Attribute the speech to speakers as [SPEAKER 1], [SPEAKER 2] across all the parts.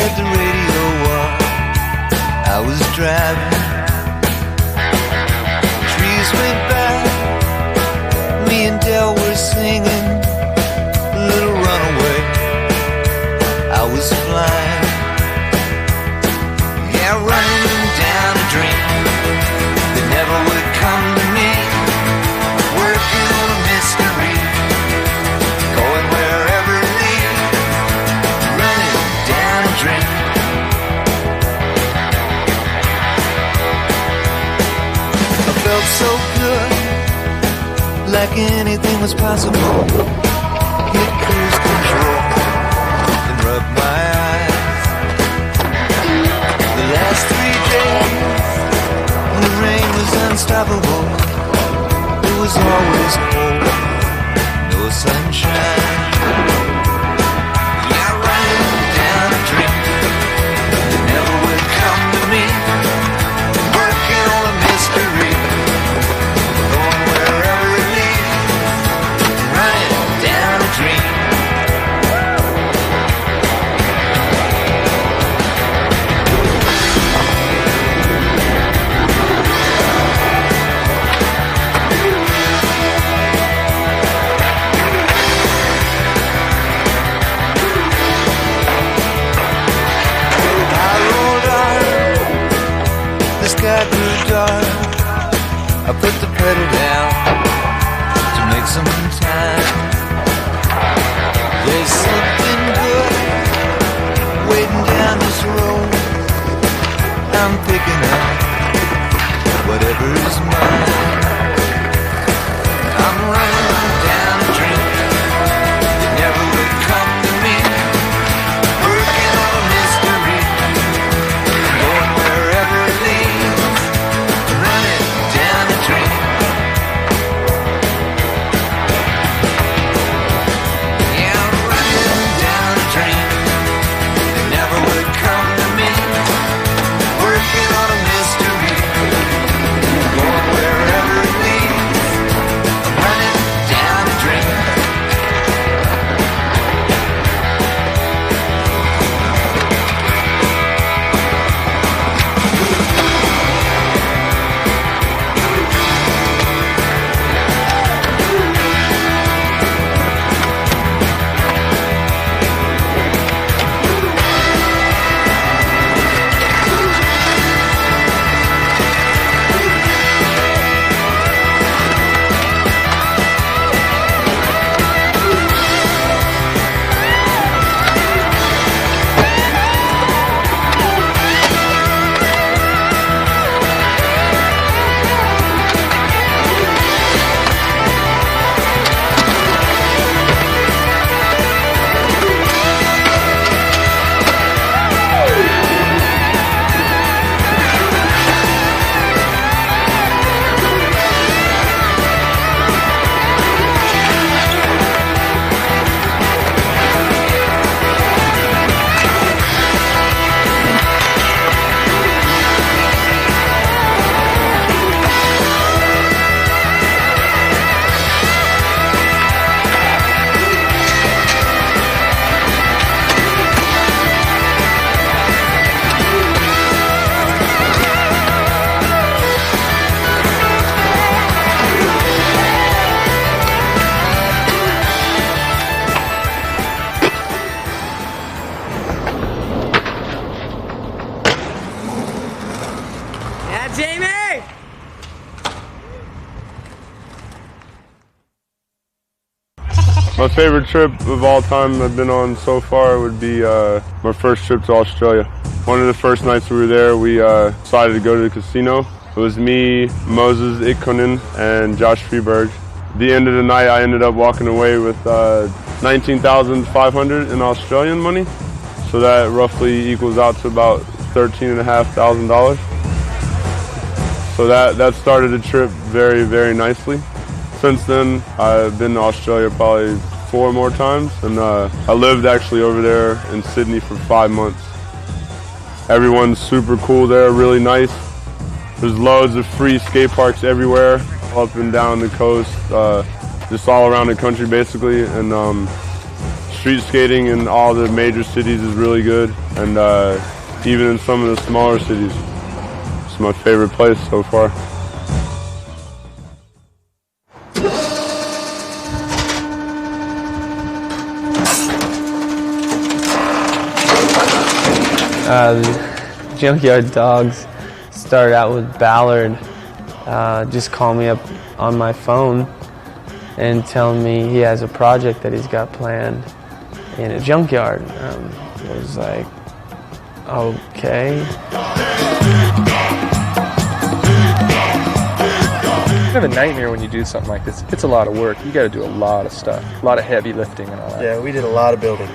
[SPEAKER 1] had the radio on, I was driving. Trees went by, me and Del were singing Little Runaway. I was flying, yeah, running down a dream that never would come to me. Working on a mystery, going wherever it leads, running down a dream. I felt so good, like anything was possible. Hit cruise control and rub my eyes. The last 3 days, when the rain was unstoppable, it was always cold, no sunshine. Yeah, running down a dream that never would come to me. Working on a mystery, going wherever it leads, running down a dream. Got grew dark, I put the pedal down to make some time. There's something good waiting down this road. I'm picking up whatever's mine. I'm running down a dream that never would come to me. Working on a mystery, going wherever it leads. Down a dream. Yeah, I'm running down a dream that never would come to me. Working on a mystery, going wherever it leads. I'm running down a dream.
[SPEAKER 2] My favorite trip of all time I've been on so far would be my first trip to Australia. One of the first nights we were there, we decided to go to the casino. It was me, Moses Ikonen, and Josh Freeberg. At the end of the night, I ended up walking away with $19,500 in Australian money. So that roughly equals out to about $13,500. So that started the trip very, very nicely. Since then, I've been to Australia probably 4 more times, and I lived actually over there in Sydney for 5 months. Everyone's super cool there, really nice. There's loads of free skate parks everywhere, up and down the coast, just all around the country basically, and street skating in all the major cities is really good, and even in some of the smaller cities. It's my favorite place so far.
[SPEAKER 3] The Junkyard Dogs started out with Ballard. Just call me up on my phone and telling me he has a project that he's got planned in a junkyard. I was like, okay.
[SPEAKER 4] Kind of a nightmare when you do something like this. It's a lot of work. You got to do a lot of stuff, a lot of heavy lifting and all that.
[SPEAKER 5] Yeah, we did a lot of building.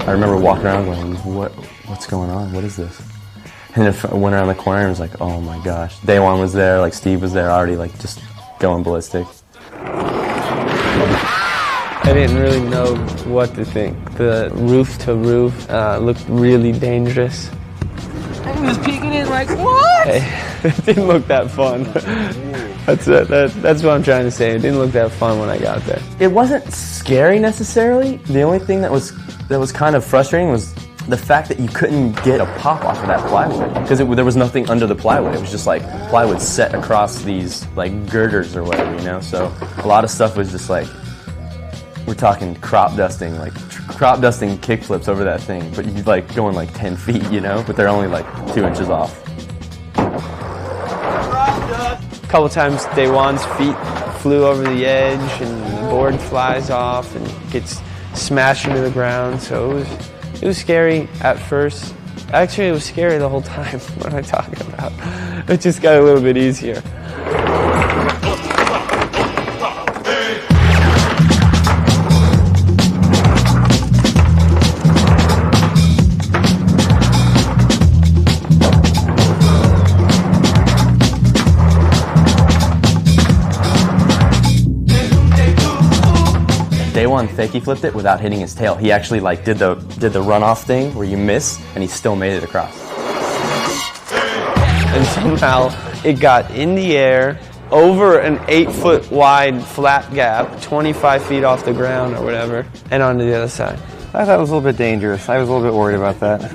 [SPEAKER 6] I remember walking around going, what's going on? What is this? And if I went around the corner and was like, oh my gosh. Day One was there, like Steve was there already, like just going ballistic.
[SPEAKER 3] I didn't really know what to think. The roof to roof looked really dangerous.
[SPEAKER 4] I was peeking in like, what?
[SPEAKER 3] It didn't look that fun. That's what I'm trying to say. It didn't look that fun when I got there.
[SPEAKER 6] It wasn't scary necessarily. The only thing that was kind of frustrating was the fact that you couldn't get a pop off of that plywood because there was nothing under the plywood. It was just like plywood set across these like girders or whatever, you know. So a lot of stuff was just like, we're talking crop dusting kickflips over that thing, but you like going like 10 feet, you know, but they're only like 2 inches off.
[SPEAKER 3] A couple times Day One's feet flew over the edge and the board flies off and gets smashed into the ground, so it was scary at first. Actually, it was scary the whole time. What am I talking about? It just got a little bit easier.
[SPEAKER 6] Day One fakey flipped it without hitting his tail. He actually like did the runoff thing where you miss and he still made it across.
[SPEAKER 3] And somehow it got in the air over an 8-foot wide flat gap, 25 feet off the ground or whatever, and onto the other side.
[SPEAKER 5] I thought it was a little bit dangerous. I was a little bit worried about that.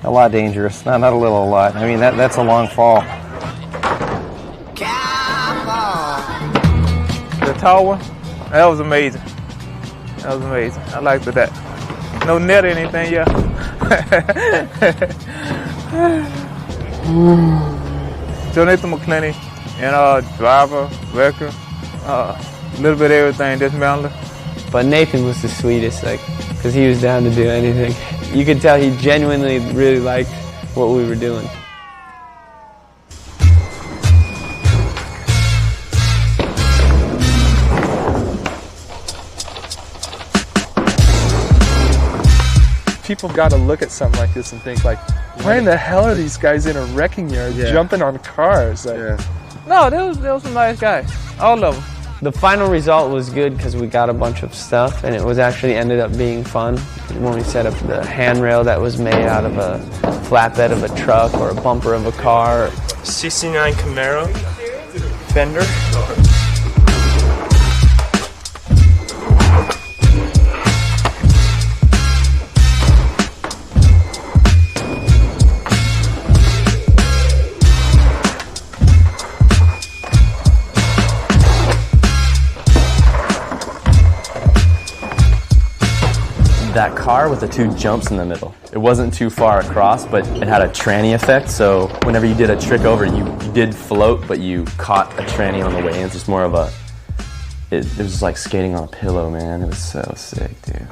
[SPEAKER 5] A lot dangerous. Not a little, a lot. I mean, that's a long fall.
[SPEAKER 7] The tower, that was amazing. That was amazing. I liked that. No net or anything, yeah. Jonathan McClenny and driver, wrecker, a little bit of everything, dismantler.
[SPEAKER 3] But Nathan was the sweetest, like, because he was down to do anything. You could tell he genuinely really liked what we were doing.
[SPEAKER 4] People got to look at something like this and think like, why in the hell are these guys in a wrecking yard jumping on cars? Like,
[SPEAKER 7] No, there was some nice guys, all of them.
[SPEAKER 3] The final result was good because we got a bunch of stuff, and it was actually ended up being fun when we set up the handrail that was made out of a flatbed of a truck or a bumper of a car.
[SPEAKER 8] 69 Camaro fender.
[SPEAKER 6] That car with the 2 jumps in the middle. It wasn't too far across, but it had a tranny effect, so whenever you did a trick over, you did float, but you caught a tranny on the way in. It's just more of a, it was just like skating on a pillow, man. It was so sick, dude.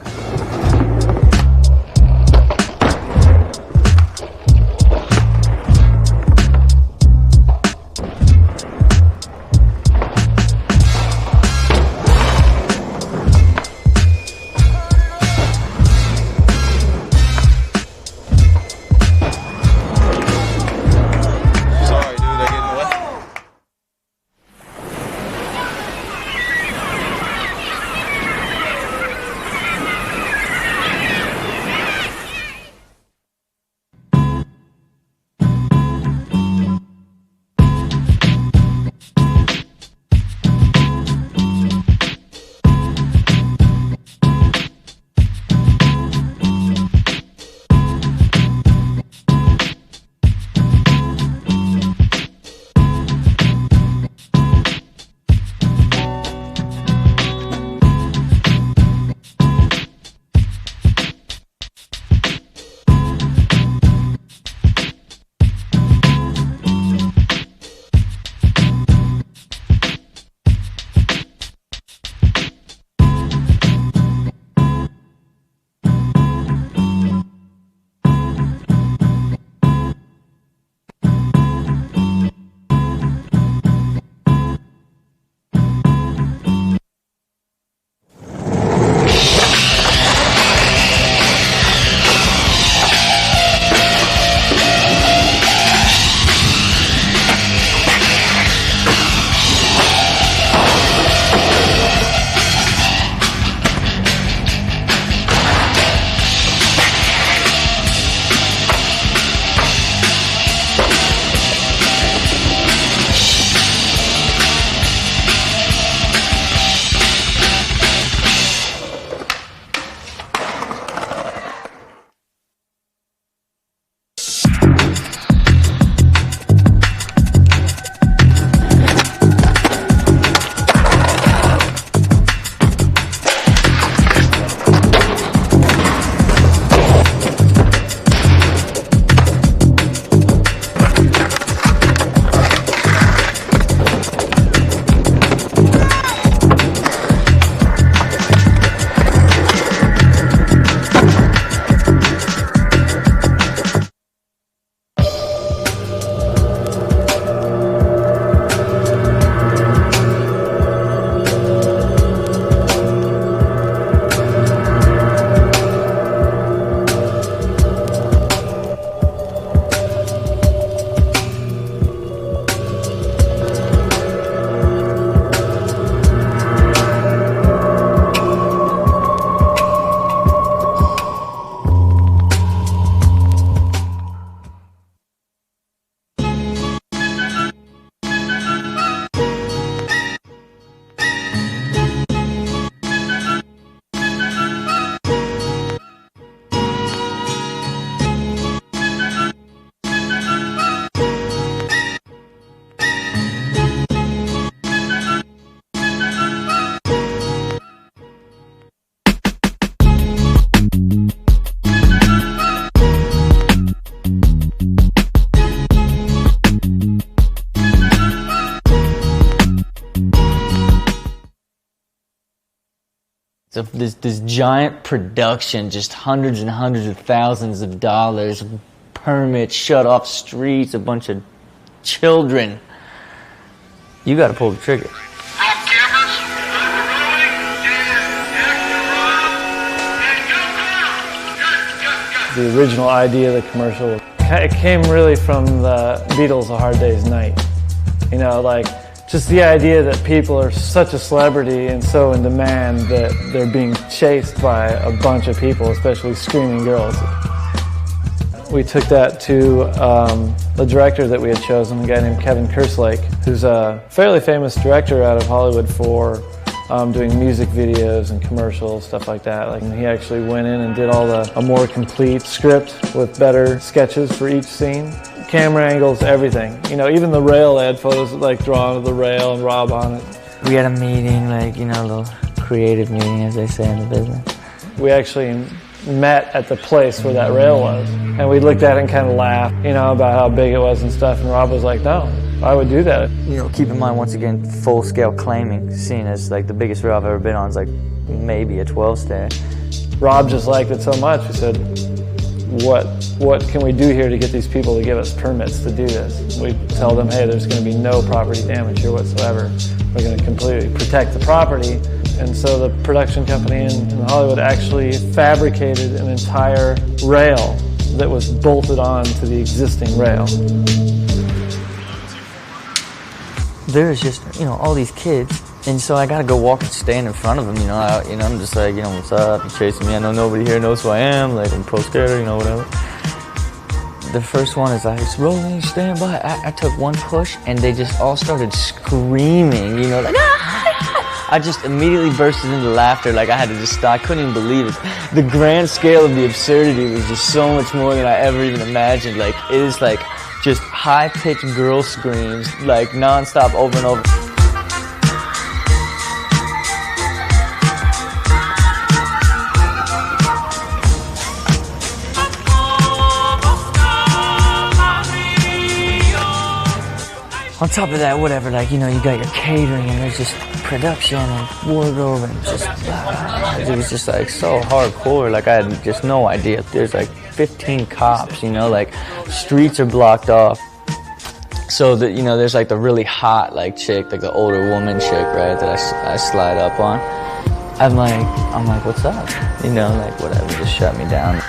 [SPEAKER 9] This giant production, just hundreds and hundreds of thousands of dollars, permits, shut off streets, a bunch of children. You got to pull the trigger.
[SPEAKER 10] The original idea of the commercial, it came really from the Beatles' A Hard Day's Night. You know, like, just the idea that people are such a celebrity and so in demand that they're being chased by a bunch of people, especially screaming girls. We took that to the director that we had chosen, a guy named Kevin Kerslake, who's a fairly famous director out of Hollywood for doing music videos and commercials, stuff like that. Like, he actually went in and did a more complete script with better sketches for each scene. Camera angles, everything. You know, even the rail, they had photos like drawn of the rail and Rob on it.
[SPEAKER 9] We had a meeting, like, you know, a little creative meeting, as they say in the business.
[SPEAKER 10] We actually met at the place where that rail was, and we looked at it and kind of laughed, you know, about how big it was and stuff, and Rob was like, no, I would do that.
[SPEAKER 9] You know, keep in mind, once again, full-scale claiming, seen as like the biggest rail I've ever been on is like maybe a 12-stair.
[SPEAKER 10] Rob just liked it so much, we said, what can we do here to get these people to give us permits to do this? We tell them, hey, there's going to be no property damage here whatsoever. We're going to completely protect the property. And so the production company in Hollywood actually fabricated an entire rail that was bolted on to the existing rail.
[SPEAKER 9] There's just, you know, all these kids, and so I gotta go walk and stand in front of them, you know. I'm just like, you know, what's up? You're chasing me. I know nobody here knows who I am. Like, I'm a pro skater, you know, whatever. The first one is like, it's rolling, stand by. I took one push, and they just all started screaming, you know, like, ah! I just immediately bursted into laughter. Like, I had to just stop. I couldn't even believe it. The grand scale of the absurdity was just so much more than I ever even imagined. Like, it is like just high-pitched girl screams, like nonstop, over and over. On top of that, whatever, like, you know, you got your catering and there's just production and wardrobe and just, it was just like so hardcore. Like, I had just no idea. There's like 15 cops, you know, like streets are blocked off. So that, you know, there's like the really hot like chick, like the older woman chick, right, that I slide up on. I'm like, what's up? You know, like, whatever, just shut me down.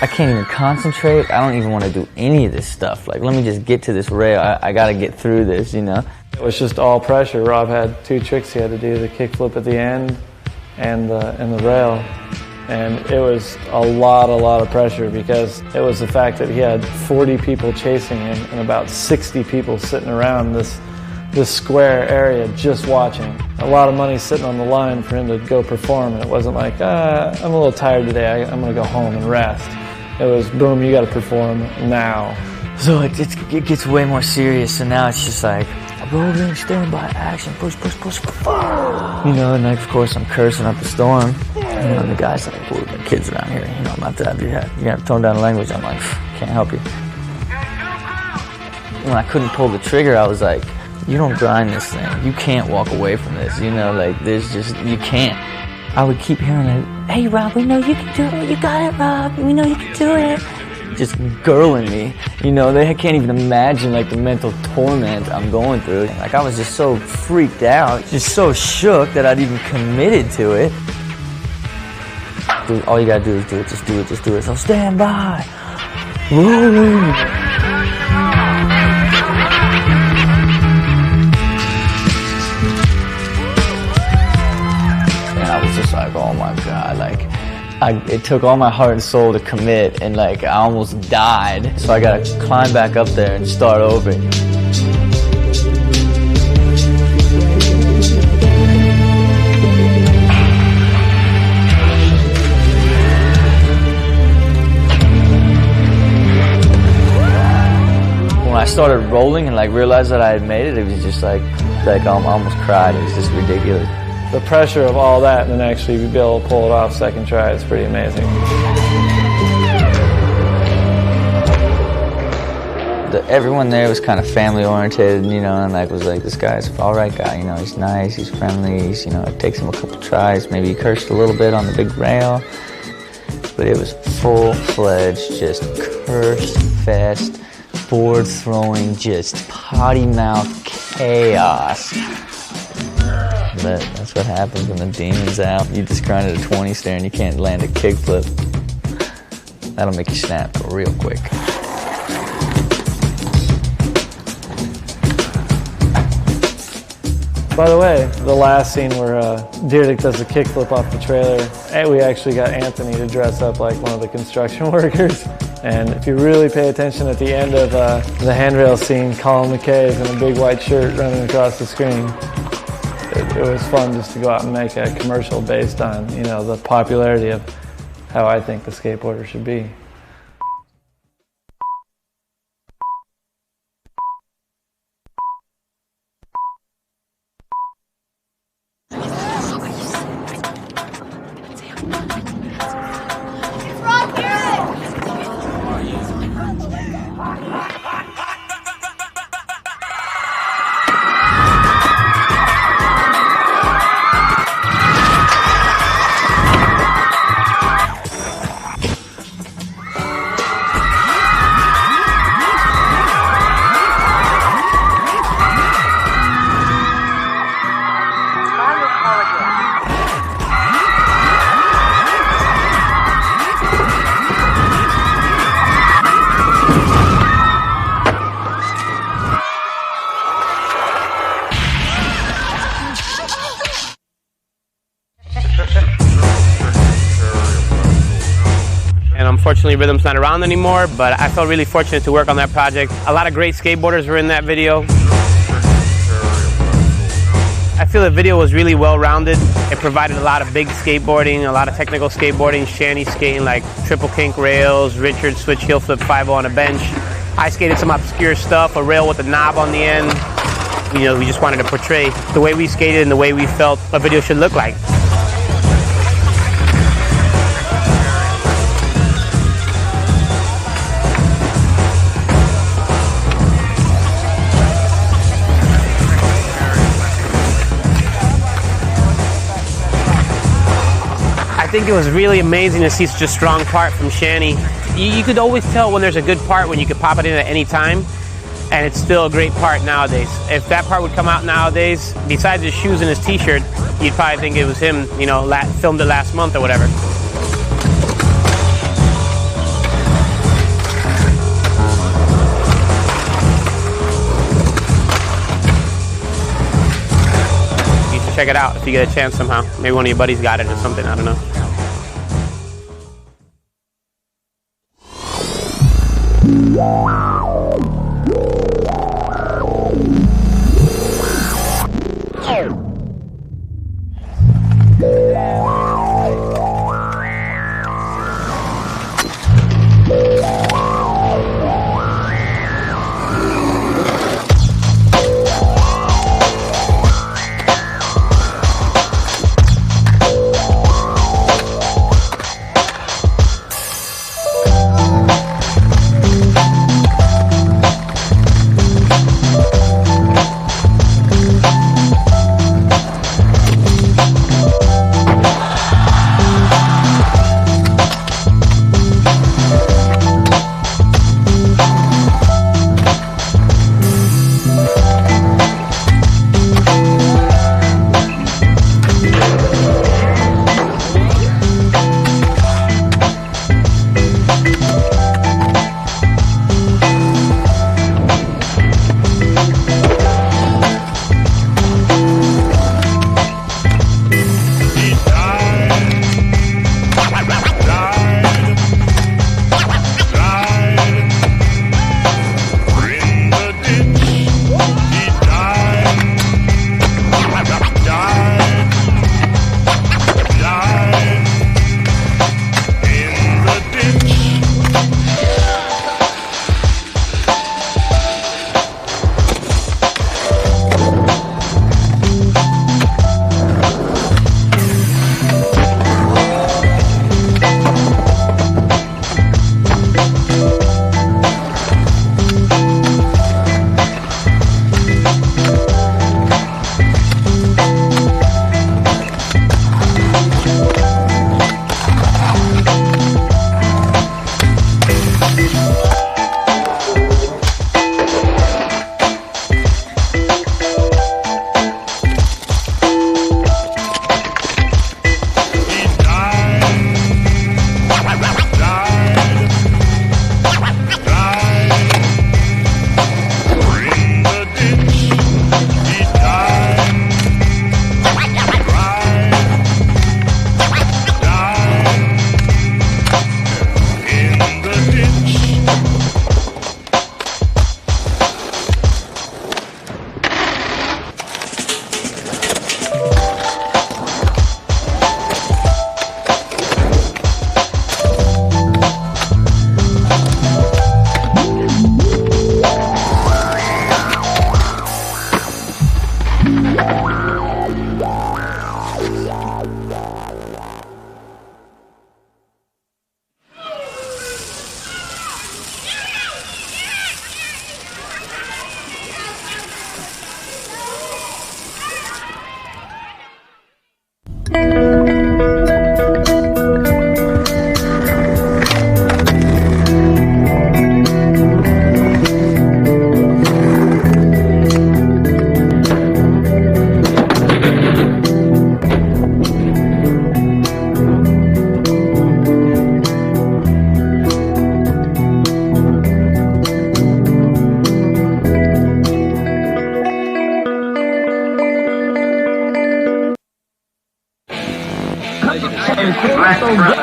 [SPEAKER 9] I can't even concentrate. I don't even want to do any of this stuff. Like, let me just get to this rail. I got to get through this, you know?
[SPEAKER 10] It was just all pressure. Rob had two tricks he had to do, the kickflip at the end and the rail. And it was a lot of pressure because it was the fact that he had 40 people chasing him and about 60 people sitting around this square area just watching. A lot of money sitting on the line for him to go perform, and it wasn't like, I'm a little tired today, I'm going to go home and rest. It was, boom, you got to perform now.
[SPEAKER 9] So it gets way more serious, and now it's just like, rolling, stand by, action, push, you know, and like, of course, I'm cursing up the storm. You know, and the guy's like, well, the kids around here, you know, I'm not that, you got to tone down the language. I'm like, can't help you. When I couldn't pull the trigger, I was like, you don't grind this thing. You can't walk away from this, you know, like, there's just, you can't. I would keep hearing it, hey, Rob, we know you can do it. You got it, Rob. We know you can do it. Just girling me, you know, they can't even imagine, like, the mental torment I'm going through. Like, I was just so freaked out, just so shook that I'd even committed to it. Dude, all you gotta do is do it, just do it. So stand by, rolling. Just like, oh my God, like, it took all my heart and soul to commit, and like, I almost died. So I gotta climb back up there and start over. When I started rolling and like realized that I had made it, it was just like I almost cried. It was just ridiculous.
[SPEAKER 10] The pressure of all that and then actually be able to pull it off second try is pretty amazing.
[SPEAKER 9] The everyone there was kind of family oriented, you know, and like was like, this guy's an all right guy, you know, he's nice, he's friendly, he's, you know, it takes him a couple tries, maybe he cursed a little bit on the big rail, but it was full-fledged, just curse fest, board throwing, just potty mouth chaos. But that's what happens when the demon's out. You just grind at a 20 stair and you can't land a kickflip. That'll make you snap real quick.
[SPEAKER 10] By the way, the last scene where Deerdick does the kickflip off the trailer, we actually got Anthony to dress up like one of the construction workers. And if you really pay attention at the end of the handrail scene, Colin McKay is in a big white shirt running across the screen. It was fun just to go out and make a commercial based on, you know, the popularity of how I think the skateboarder should be.
[SPEAKER 11] Unfortunately, Rhythm's not around anymore, but I felt really fortunate to work on that project. A lot of great skateboarders were in that video. I feel the video was really well-rounded. It provided a lot of big skateboarding, a lot of technical skateboarding, Shanny skating like triple kink rails, Richard switch heel flip 5-0 on a bench. I skated some obscure stuff, a rail with a knob on the end. You know, we just wanted to portray the way we skated and the way we felt a video should look like. I think it was really amazing to see such a strong part from Shanny. You could always tell when there's a good part when you could pop it in at any time, and it's still a great part nowadays. If that part would come out nowadays, besides his shoes and his t-shirt, you'd probably think it was him, you know, filmed it last month or whatever. You should check it out if you get a chance somehow. Maybe one of your buddies got it or something, I don't know.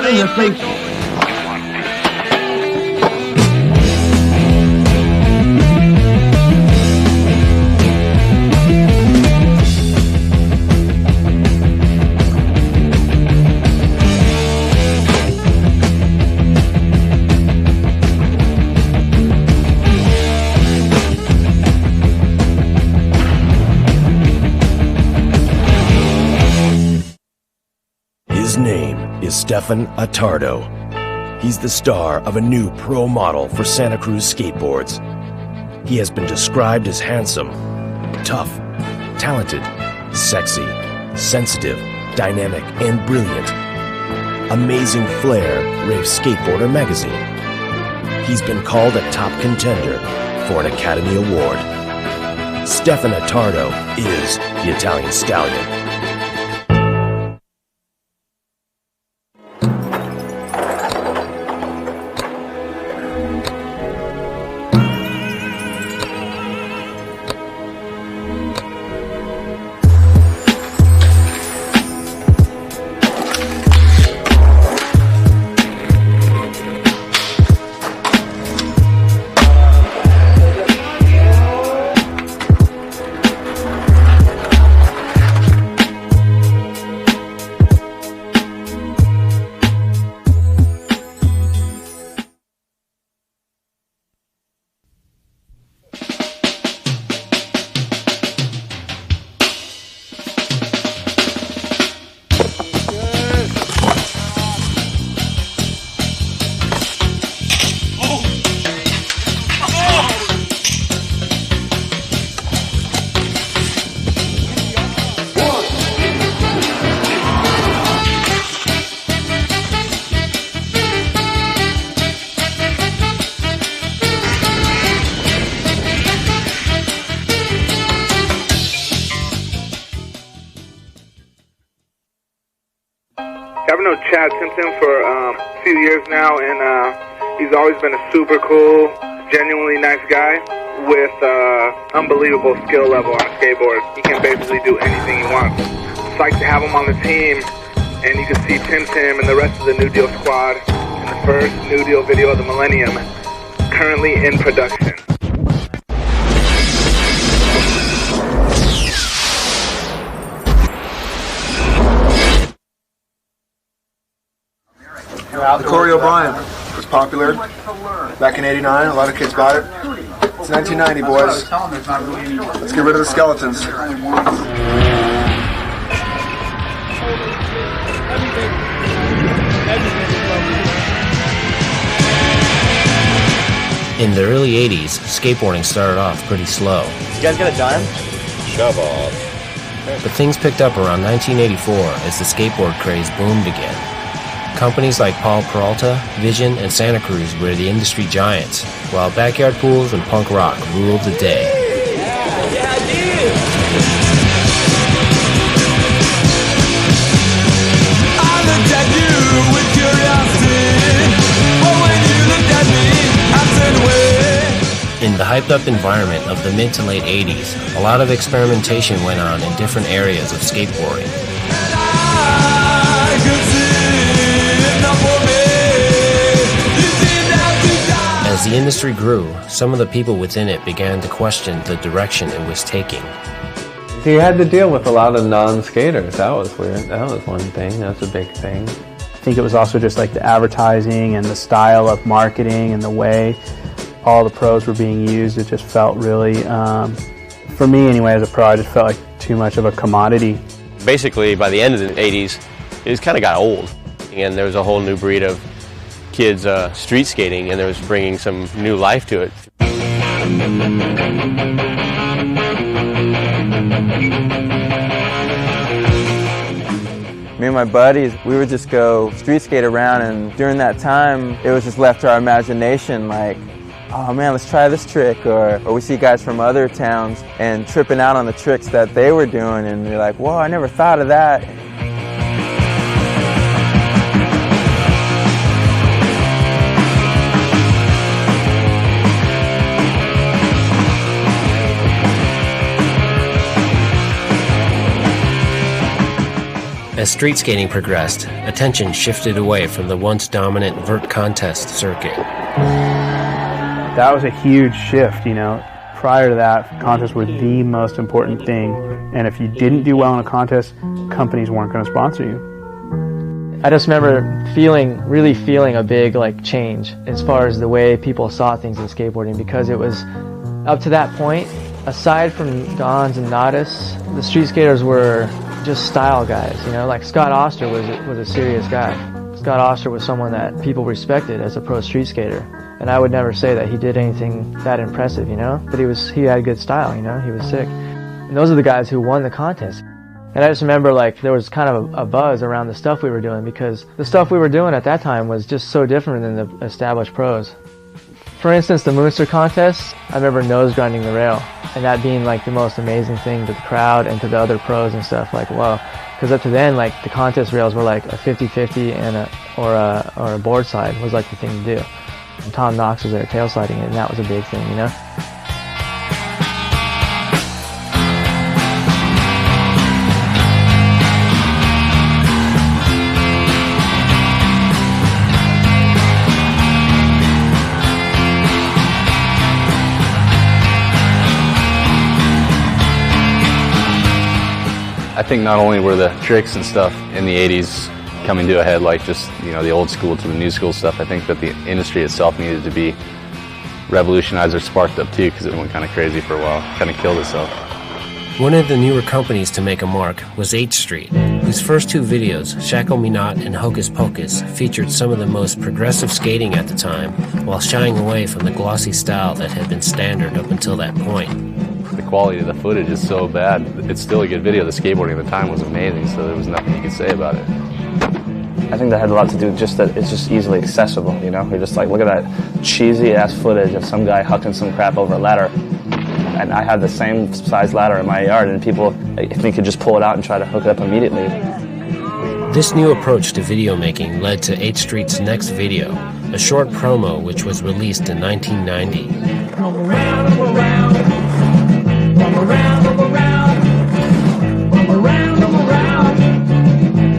[SPEAKER 12] in your face.
[SPEAKER 13] His name is Stefan Attardo. He's the star of a new pro model for Santa Cruz skateboards. He has been described as handsome, tough, talented, sexy, sensitive, dynamic, and brilliant. Amazing Flair raves Skateboarder magazine. He's been called a top contender for an Academy Award. Stefan Attardo is the Italian Stallion.
[SPEAKER 14] I've known Chad Simpson for a few years now, and he's always been a super cool, genuinely nice guy with unbelievable skill level on a skateboard. He can basically do anything he wants. It's like to have him on the team, and you can see Tim Tim and the rest of the New Deal squad in the first New Deal video of the millennium, currently in production.
[SPEAKER 15] The Corey O'Brien was popular back in '89. A lot of kids bought it. It's 1990, boys. Let's get rid of the skeletons.
[SPEAKER 16] In the early 80s, skateboarding started off pretty slow.
[SPEAKER 6] You guys got a dime?
[SPEAKER 16] Shove off. But things picked up around 1984 as the skateboard craze boomed again. Companies like Paul Peralta, Vision, and Santa Cruz were the industry giants, while backyard pools and punk rock ruled the day. In the hyped-up environment of the mid to late 80s, a lot of experimentation went on in different areas of skateboarding. As the industry grew, some of the people within it began to question the direction it was taking.
[SPEAKER 3] So you had to deal with a lot of non-skaters. That was weird. That was one thing. That was a big thing.
[SPEAKER 17] I think it was also just like the advertising and the style of marketing and the way all the pros were being used. It just felt really, for me anyway, as a pro, I just felt like too much of a commodity.
[SPEAKER 18] Basically, by the end of the 80s, it just kind of got old. And there was a whole new breed of kids street skating, and there was bringing some new life to it.
[SPEAKER 19] Me and my buddies, we would just go street skate around, and during that time, it was just left to our imagination, like, oh man, let's try this trick, or we see guys from other towns and tripping out on the tricks that they were doing, and we're like, whoa, I never thought of that.
[SPEAKER 16] As As street skating progressed, attention shifted away from the once dominant vert contest circuit.
[SPEAKER 17] That was a huge shift, you know. Prior to that, contests were the most important thing, and if you didn't do well in a contest, companies weren't going to sponsor you.
[SPEAKER 3] I just remember really feeling a big change as far as the way people saw things in skateboarding, because it was up to that point, aside from Gons and Nadas, the street skaters were just style guys, you know, like Scott Oster was a serious guy. Scott Oster was someone that people respected as a pro street skater, and I would never say that he did anything that impressive, you know, but he had good style, you know, he was sick. And those are the guys who won the contest. And I just remember there was kind of a buzz around the stuff we were doing, because the stuff we were doing at that time was just so different than the established pros. For instance, the Moonster contest, I remember nose grinding the rail, and that being the most amazing thing to the crowd and to the other pros and stuff, wow. Because up to then, the contest rails were a 50-50 and or a board slide was the thing to do. And Tom Knox was there tail sliding it, and that was a big thing, you know?
[SPEAKER 12] I think not only were the tricks and stuff in the 80s coming to a head, just, you know, the old school to the new school stuff, I think that the industry itself needed to be revolutionized or sparked up too, because it went kind of crazy for a while, kind of killed itself.
[SPEAKER 16] One of the newer companies to make a mark was 8th Street, whose first two videos, Shackle Me Not and Hocus Pocus, featured some of the most progressive skating at the time, while shying away from the glossy style that had been standard up until that point.
[SPEAKER 12] The quality of the footage is so bad. It's still a good video. The skateboarding at the time was amazing, so there was nothing you could say about it.
[SPEAKER 6] I think that had a lot to do just that it's just easily accessible, you know? You're just look at that cheesy-ass footage of some guy hucking some crap over a ladder. And I had the same size ladder in my yard, and people, if they could just pull it out and try to hook it up immediately.
[SPEAKER 16] This new approach to video making led to 8th Street's next video, a short promo which was released in 1990.
[SPEAKER 1] Come around, come around. Come around, come around. Come around, come around.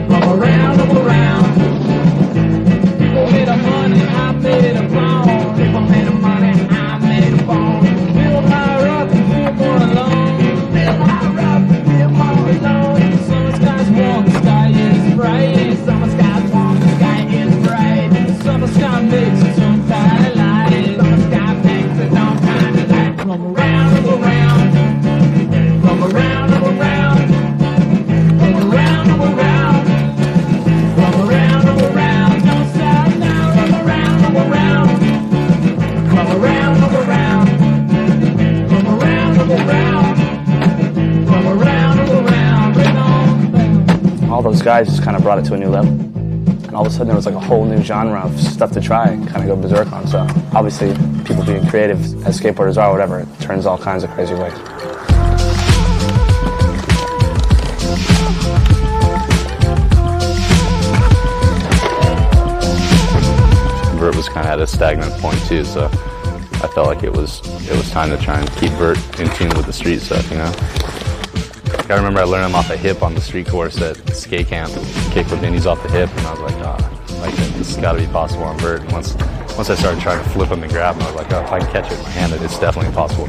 [SPEAKER 1] Come around, come around. People made a money, I made a phone. People made a money, I made a phone. Feel higher up and feel more alone. Feel higher up and feel more alone. Summer skies warm, the sky is bright. Summer skies warm, the sky is bright. Summer sky makes its own kind of light. Summer sky makes its own kind of light. Come around, come around. Come around, come around. Come around, come around. Come around, come around. Don't stop now. Come around, come around. Come around, come around. Come around, come around. Come around, come around. Bring on.
[SPEAKER 6] All those guys just kind of brought it to a new level. And all of a sudden there was a whole new genre of stuff to try and kind of go berserk on. So obviously people being creative as skateboarders are, whatever, it turns all kinds of crazy ways.
[SPEAKER 12] Vert was kind of at a stagnant point too, so I felt like it was time to try and keep Vert in tune with the street stuff, you know. I remember I learned him off a hip on the street course at skate camp, kick for binnies off the hip, and I was like, this has got to be possible on Vert. And once I started trying to flip him and grab him, I was like, if I can catch it with my hand, it's definitely possible.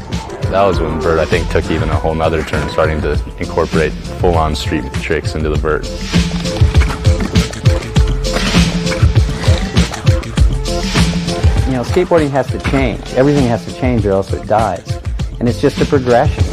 [SPEAKER 12] That was when Vert, I think, took even a whole nother turn, starting to incorporate full-on street tricks into the Vert.
[SPEAKER 17] You know, skateboarding has to change. Everything has to change or else it dies. And it's just a progression.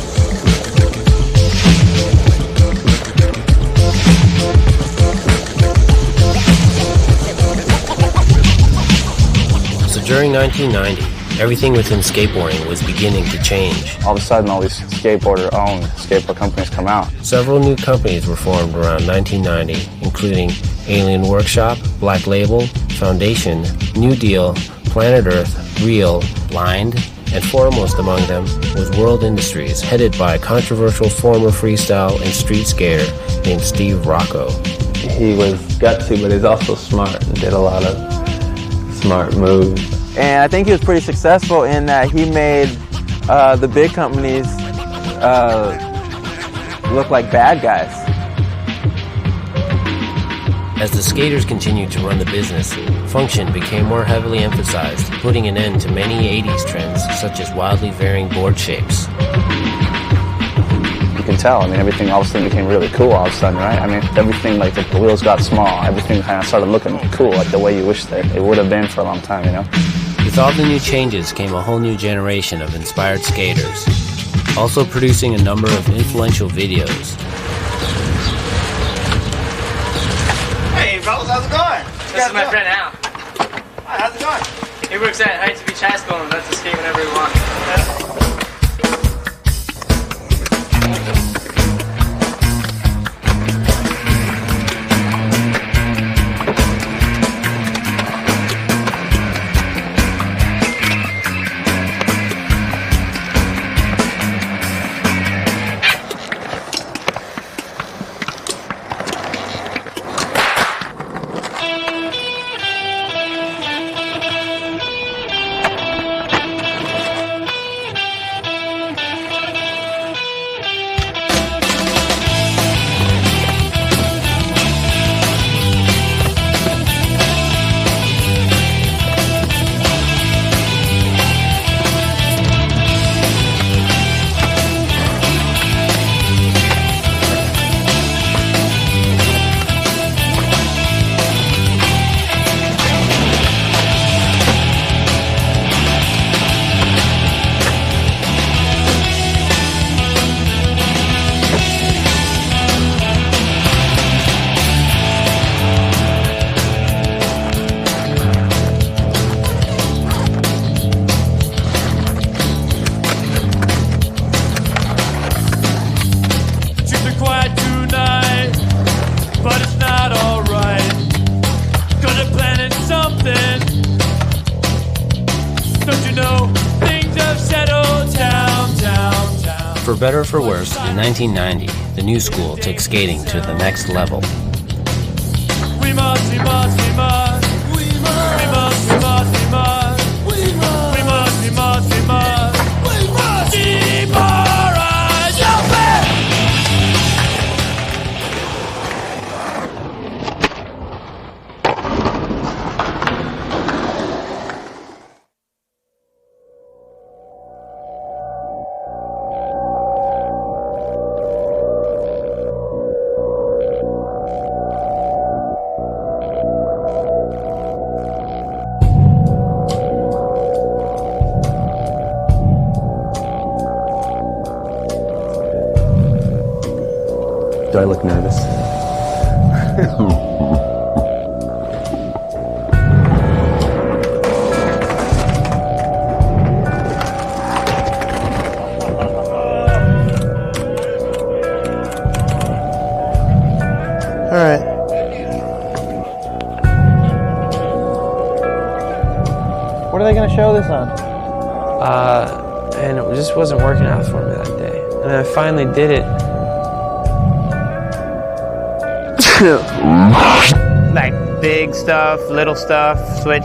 [SPEAKER 16] So during 1990, everything within skateboarding was beginning to change.
[SPEAKER 6] All of a sudden, all these skateboarder-owned skateboard companies come out.
[SPEAKER 16] Several new companies were formed around 1990, including Alien Workshop, Black Label, Foundation, New Deal, Planet Earth, Real, Blind, and foremost among them was World Industries, headed by a controversial former freestyle and street skater named Steve Rocco.
[SPEAKER 3] He was gutsy, but he's also smart and did a lot of smart moves.
[SPEAKER 19] And I think he was pretty successful in that he made the big companies look like bad guys.
[SPEAKER 16] As the skaters continued to run the business, function became more heavily emphasized, putting an end to many 80s trends such as wildly varying board shapes.
[SPEAKER 20] You can tell, I mean, everything all of a sudden became really cool all of a sudden, right? I mean, everything, like the wheels got small, everything kind of started looking cool, like the way you wish that it would have been for a long time, you know?
[SPEAKER 16] With all the new changes came a whole new generation of inspired skaters, also producing a number of influential videos.
[SPEAKER 21] Hey, fellas, how's it going? This is my friend Al. Hi, how's it going? He works at Heights Beach High School and lets us skate whenever we want.
[SPEAKER 16] For better or for worse, in 1990, the new school took skating to the next level.
[SPEAKER 1] We must, we must, we must. We must, we must, we must, we must. We must, we must, we must, we must. We must keep our eyes open.
[SPEAKER 6] Do I look nervous?
[SPEAKER 10] All right. What are they going to show this on?
[SPEAKER 3] And it just wasn't working out for me that day. And I finally did it.
[SPEAKER 11] Like big stuff, little stuff, switch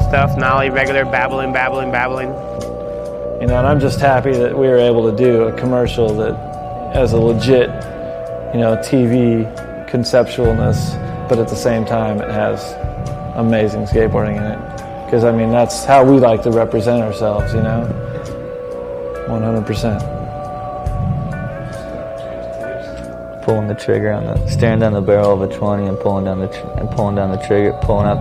[SPEAKER 11] stuff, nollie, regular, babbling.
[SPEAKER 10] You know, and I'm just happy that we were able to do a commercial that has a legit, you know, TV conceptualness, but at the same time it has amazing skateboarding in it. Because, I mean, that's how we like to represent ourselves, you know? 100%.
[SPEAKER 9] Pulling the trigger on the, staring down the barrel of a 20 and pulling down the trigger, pulling up